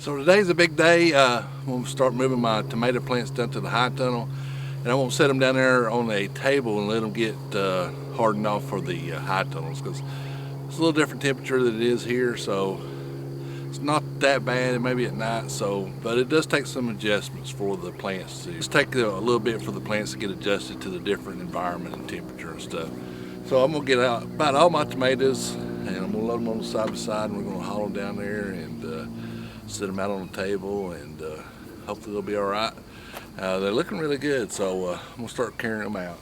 So today's a big day. I'm going to start moving my tomato plants down to the high tunnel, and I won't set them down there on a table and let them get hardened off for the high tunnels, because it's a little different temperature than it is here, so it's not that bad. Maybe at night, but it does take some adjustments for the plants to. It's take a little bit for the plants to get adjusted to the different environment and temperature and stuff. So I'm gonna get out about all my tomatoes, and I'm gonna load them on the side by side, and we're gonna haul them down there and set them out on the table, and hopefully they'll be all right. They're looking really good, so I'm gonna start carrying them out.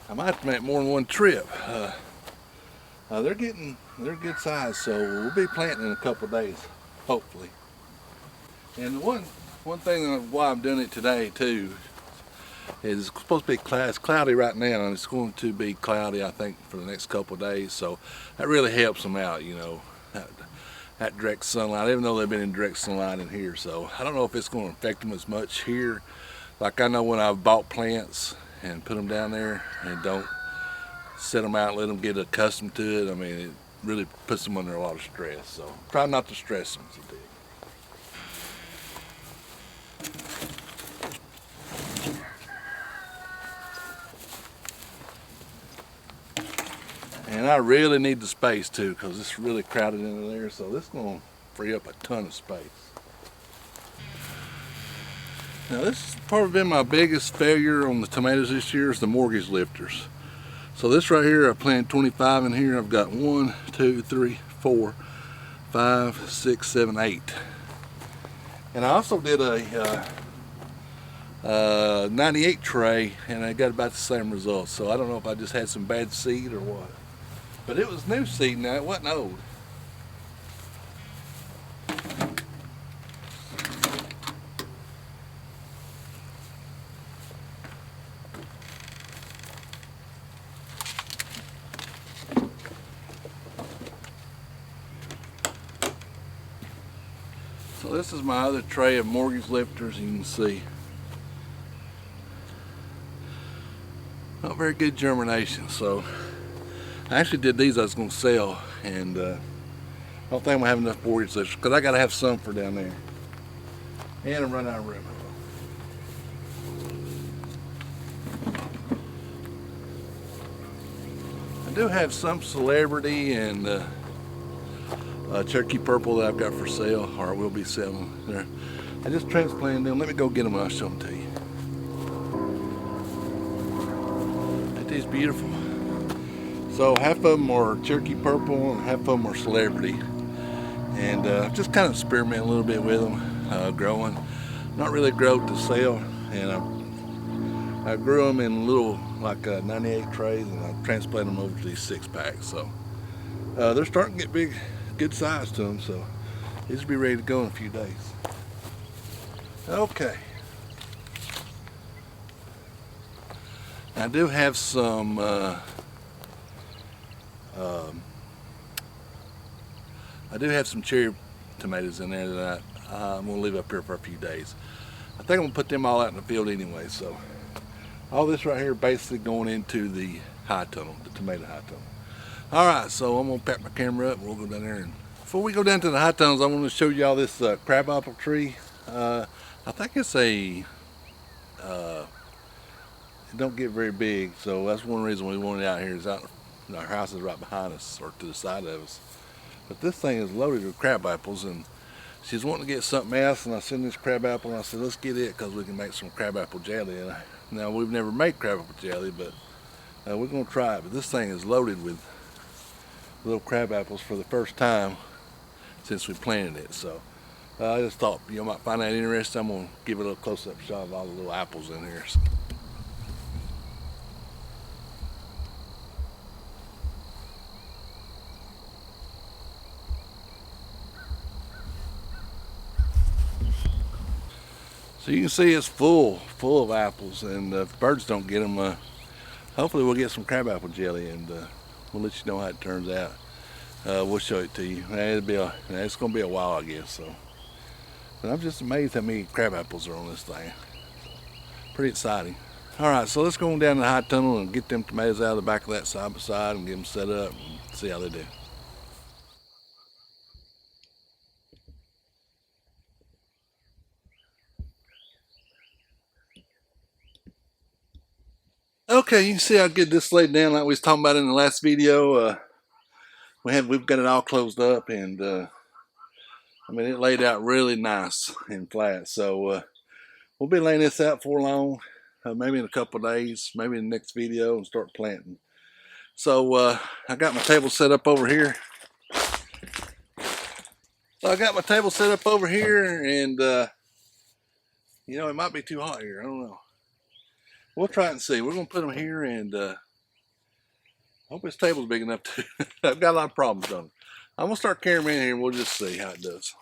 I might have to make more than one trip. They're good size, so we'll be planting in a couple of days, hopefully. And one thing why I'm doing it today too is it's supposed to be it's cloudy right now, and it's going to be cloudy, I think, for the next couple of days. So that really helps them out, you know, that direct sunlight. Even though they've been in direct sunlight in here, so I don't know if it's going to affect them as much here. Like I know when I've bought plants and put them down there and don't set them out and let them get accustomed to it, I mean, it really puts them under a lot of stress. So try not to stress them too big. And I really need the space too, because it's really crowded into there, so this is going to free up a ton of space. Now this has probably been my biggest failure on the tomatoes this year, is the mortgage lifters. So this right here, I planted 25 in here. I've got 1, 2, 3, 4, 5, 6, 7, 8. And I also did a 98 tray, and I got about the same results. So I don't know if I just had some bad seed or what. But it was new seed now, it wasn't old. So this is my other tray of mortgage lifters. You can see not very good germination. So I actually did these I was going to sell, and I don't think I'm going to have enough mortgage lifters, because I got to have some for down there, and I'm running out of room. I do have some celebrity and Cherokee purple that I've got for sale, or will be selling there. I just transplanted them. Let me go get them and I'll show them to you. Ain't these beautiful? So half of them are Cherokee purple and half of them are celebrity. And just kind of experiment a little bit with them, growing. Not really grow to sell. And I grew them in little, like 98 trays, and I transplanted them over to these 6-packs. So they're starting to get big. Good size to them, so these will be ready to go in a few days. Okay. I do have some cherry tomatoes in there that I'm going to leave up here for a few days. I think I'm going to put them all out in the field anyway. So all this right here basically going into the high tunnel, the tomato high tunnel. Alright, so I'm going to pack my camera up and we'll go down there. And before we go down to the high tunnels, I want to show you all this crabapple tree. I think it's it don't get very big, so that's one reason we want it out here. Is out, our house is right behind us, or to the side of us. But this thing is loaded with crab apples, and she's wanting to get something else, and I sent this crab apple, and I said, let's get it because we can make some crab apple jelly. And now we've never made crab apple jelly, but we're going to try it. But this thing is loaded with little crab apples for the first time since we planted it. So I just thought you might find that interesting. I'm going to give it a little close-up shot of all the little apples in here. So you can see it's full of apples, and if birds don't get them, hopefully we'll get some crabapple jelly, and we'll let you know how it turns out. We'll show it to you. It's gonna be a while, I guess. So, but I'm just amazed how many crab apples are on this thing. Pretty exciting. All right, so let's go on down the high tunnel and get them tomatoes out of the back of that side by side and get them set up and see how they do. Okay, you can see how good this laid down like we was talking about in the last video. We've got it all closed up, and I mean, it laid out really nice and flat. So we'll be laying this out for long, maybe in a couple of days, maybe in the next video, and start planting. So I got my table set up over here. And you know, it might be too hot here. I don't know. We'll try it and see. We're gonna put them here, and I hope this table's big enough to. I've got a lot of problems on it. I'm gonna start carrying them in here, and we'll just see how it does.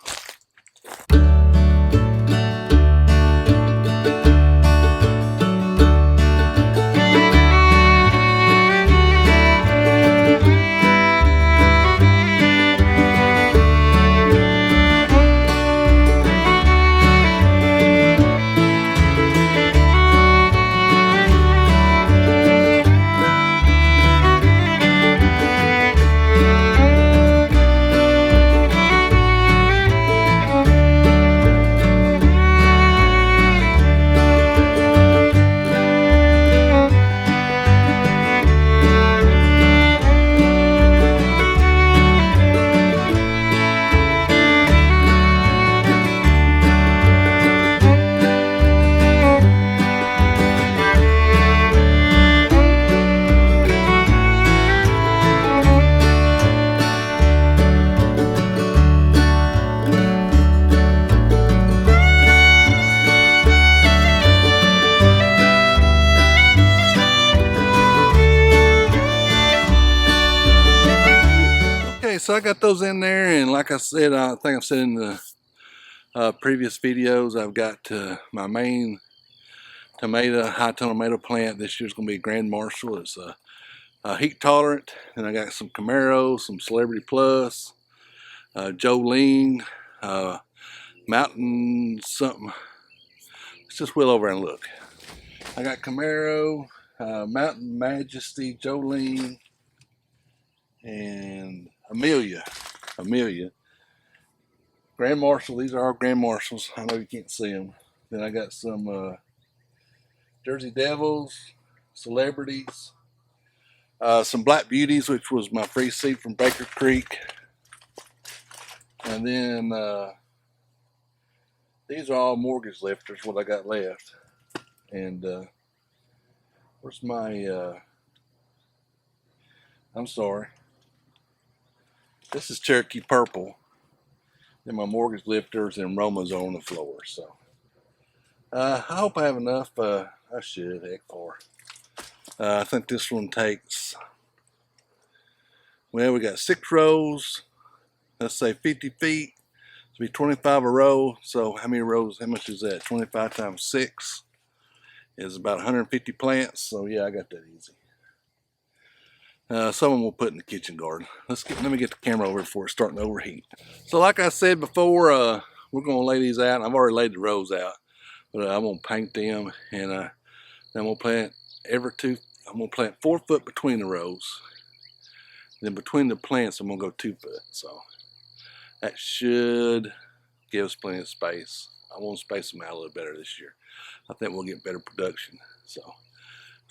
So I got those in there, and like I said, I think I've said in the previous videos, I've got my main high tunnel tomato plant this year's going to be Grand Marshal. It's heat tolerant, and I got some Camaro, some Celebrity Plus, Jolene, Mountain something. Let's just wheel over and look. I got Camaro, Mountain Majesty, Jolene, and Amelia. Grand Marshal, these are all Grand Marshals. I know you can't see them. Then I got some Jersey Devils, Celebrities, some Black Beauties, which was my free seed from Baker Creek. And then these are all mortgage lifters, what I got left. And where's my, I'm sorry. This is Cherokee Purple. And my mortgage lifters and Romas are on the floor. So I hope I have enough. I should, heck for. I think this one takes, well, we got 6 rows. Let's say 50 feet. It'll be 25 a row. So how many rows? How much is that? 25 times 6 is about 150 plants. So yeah, I got that easy. Some of them we'll put in the kitchen garden. Let me get the camera over before it's starting to overheat. So like I said before, we're gonna lay these out. I've already laid the rows out, but I'm gonna paint them, and then I'm gonna plant I'm gonna plant 4 foot between the rows. Then between the plants, I'm gonna go 2 foot. So that should give us plenty of space. I want to space them out a little better this year. I think we'll get better production.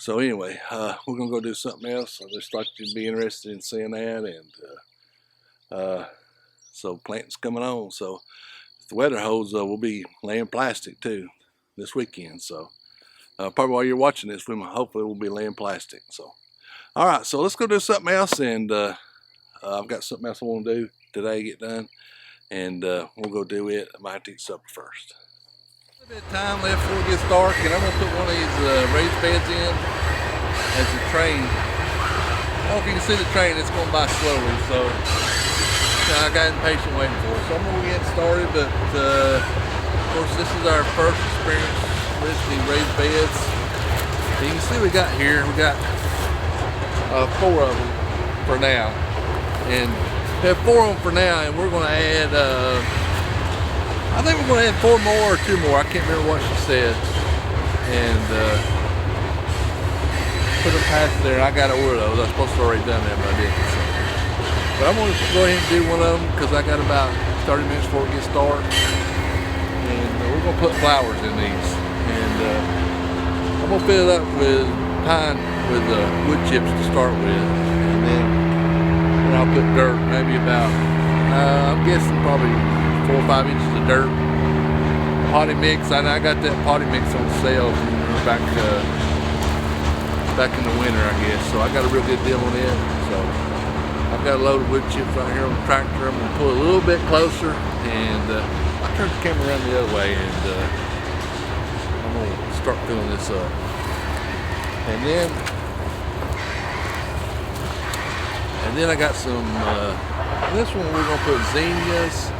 So anyway, we're gonna go do something else. I just thought you'd be interested in seeing that, and so planting's coming on. So if the weather holds, we'll be laying plastic too this weekend. So probably while you're watching this, hopefully we'll be laying plastic. So all right, so let's go do something else, and I've got something else I want to do today, get done, and we'll go do it. I might have to eat supper first. A bit of time left before it gets dark, and I'm going to put one of these raised beds in as the train. I don't know if you can see the train, it's going by slowly, so I got impatient waiting for it. So I'm going to get started, but of course this is our first experience with the raised beds. And you can see we got 4 of them. for now, and we have 4 on for now, and we're going to add. I think we're going to add 4 more or 2 more. I can't remember what she said, and put them past there. I got to order those. I was supposed to already done that, but I didn't. So. But I'm going to go ahead and do one of them because I got about 30 minutes before it gets dark, and we're going to put flowers in these, and I'm going to fill it up with wood chips to start with, and then I'll put dirt, maybe about I'm guessing probably 4 or 5 inches of dirt. Potty mix. I got that potty mix on sale back in the winter, I guess. So I got a real good deal on it. So I've got a load of wood chips right here on the tractor. I'm gonna pull a little bit closer, and I'll turn the camera around the other way, and I'm gonna start filling this up. And then I got some. This one we're gonna put zinnias.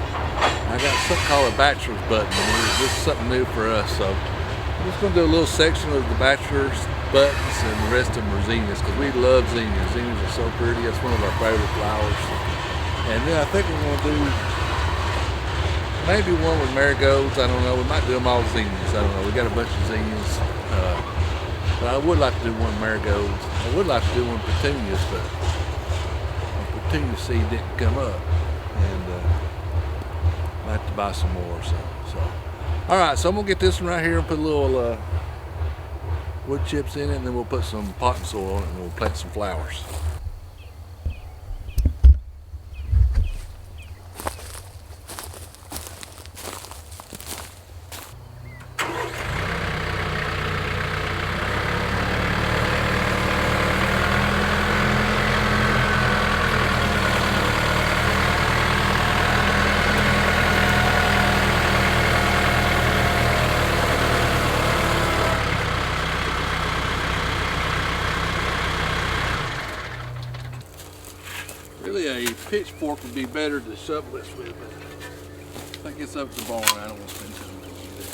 I got something called a bachelor's button. This is something new for us, so I'm just going to do a little section of the bachelor's buttons, and the rest of them are zinnias, because we love zinnias. Zinnias are so pretty. That's one of our favorite flowers. And then I think we're going to do maybe one with marigolds. I don't know. We might do them all zinnias. I don't know. We got a bunch of zinnias. But I would like to do one marigolds. I would like to do one petunias, but the petunia seed didn't come up. And I have to buy some more. So. All right, so I'm gonna get this one right here and put a little wood chips in it, and then we'll put some potting soil on it, and we'll plant some flowers. Really, a pitchfork would be better to shovel this with, but I think it's up to the barn. I don't want to spend too much there.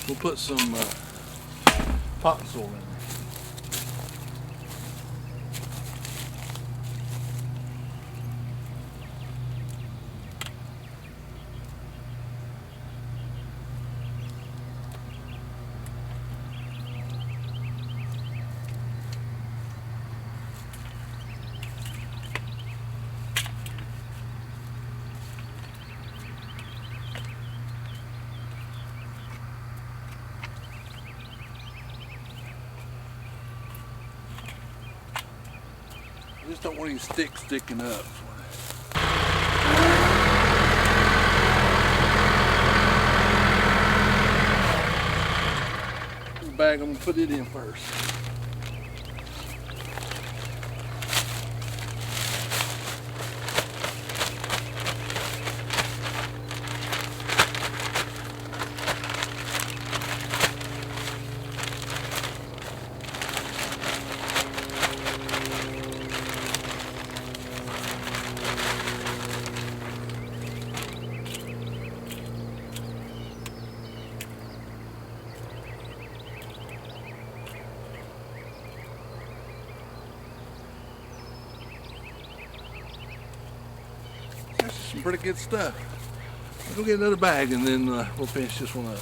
We'll put some potting soil in there. I just don't want any sticks sticking up. The bag, I'm going to put it in first. That's some pretty good stuff. I'll go get another bag, and then we'll finish this one up.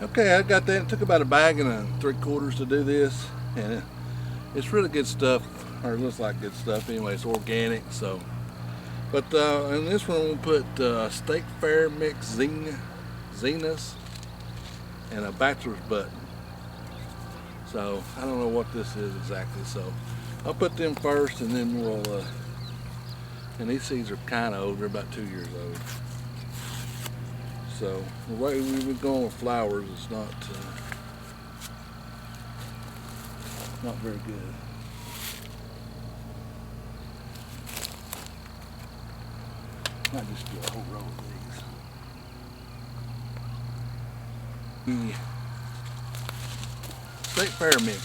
Okay, I got that. It took about a bag and 3/4 to do this, and it's really good stuff, or it looks like good stuff anyway. It's organic, so. But in this one, we'll put steak fair mix Zenas and a bachelor's button. So I don't know what this is exactly. So I'll put them first, and then we'll. And these seeds are kind of old. They're about 2 years old. So the way we've been going with flowers is not very good. Might just do a whole row of these. The state fair mix.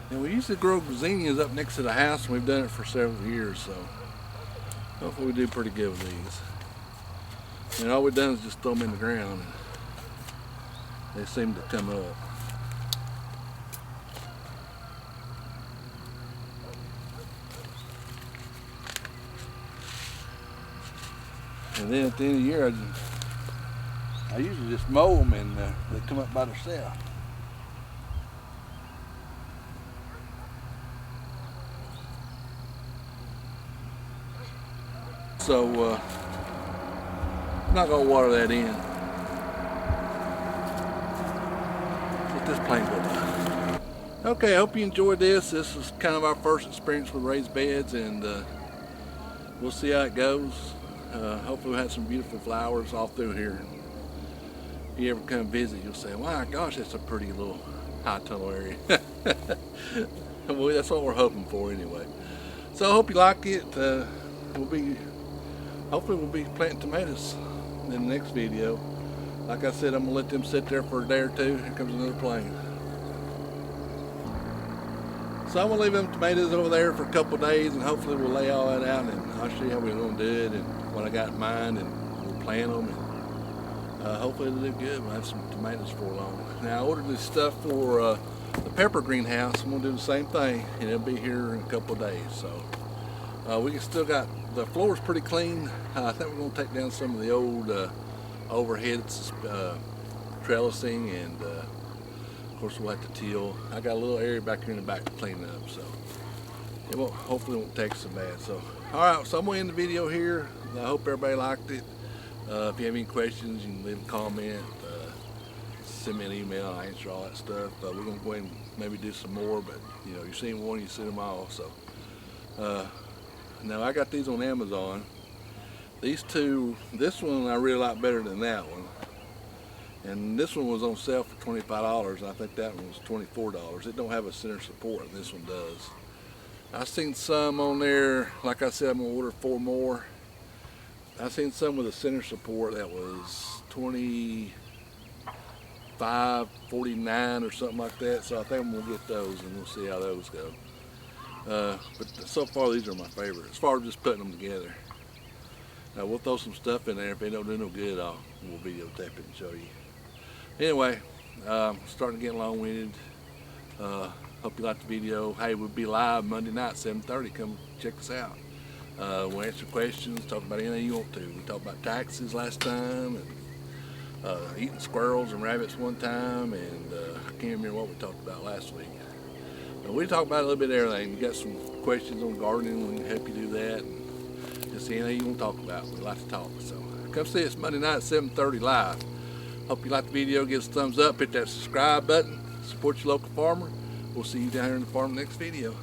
And we used to grow zinnias up next to the house, and we've done it for several years, so hopefully we do pretty good with these. And all we've done is just throw them in the ground, and they seem to come up. And then at the end of the year, I usually just mow them, and they come up by themselves. So I'm not going to water that in. Let this plant go by. Okay, I hope you enjoyed this. This is kind of our first experience with raised beds, and we'll see how it goes. Hopefully we'll have some beautiful flowers all through here. If you ever come visit, you'll say, "My gosh, that's a pretty little high tunnel area." Well, that's what we're hoping for anyway. So I hope you like it. Hopefully we'll be planting tomatoes in the next video. Like I said, I'm gonna let them sit there for a day or two. Here comes another plane. So I'm gonna leave them tomatoes over there for a couple of days, and hopefully we'll lay all that out, and I'll show you how we're gonna do it and what I got in mind, and we'll plant them, and hopefully it'll do good. We'll have some tomatoes for long. Now I ordered this stuff for the pepper greenhouse. I'm gonna do the same thing, and it'll be here in a couple of days. So we still got, the floor's pretty clean. I think we're gonna take down some of the old overheads, trellising, and of course we'll have to till. I got a little area back here in the back to clean up, so it won't, hopefully it won't take so bad. So alright, so I'm gonna end the video here. I hope everybody liked it. If you have any questions, you can leave a comment, send me an email, I answer all that stuff. We're gonna go ahead and maybe do some more, but you know, you've seen one, you've seen them all. So now I got these on Amazon. These two, this one I really like better than that one. And this one was on sale for $25, and I think that one was $24. It don't have a center support, and this one does. I've seen some on there, like I said, I'm gonna order 4 more. I've seen some with a center support that was $25.49 or something like that. So I think I'm gonna get those, and we'll see how those go. But so far these are my favorite as far as just putting them together. Now we'll throw some stuff in there. If they don't do no good, we'll videotape it and show you. Anyway, starting to get long-winded. Hope you liked the video. Hey, we'll be live Monday night, 7:30. Come check us out. We'll answer questions, talk about anything you want to. We talked about taxes last time, and eating squirrels and rabbits one time, and I can't remember what we talked about last week. We talk about a little bit of everything. You got some questions on gardening, we can help you do that. And just anything you want to talk about. We like to talk. So come see us Monday night at 7:30 live. Hope you like the video. Give us a thumbs up. Hit that subscribe button. Support your local farmer. We'll see you down here in the farm next video.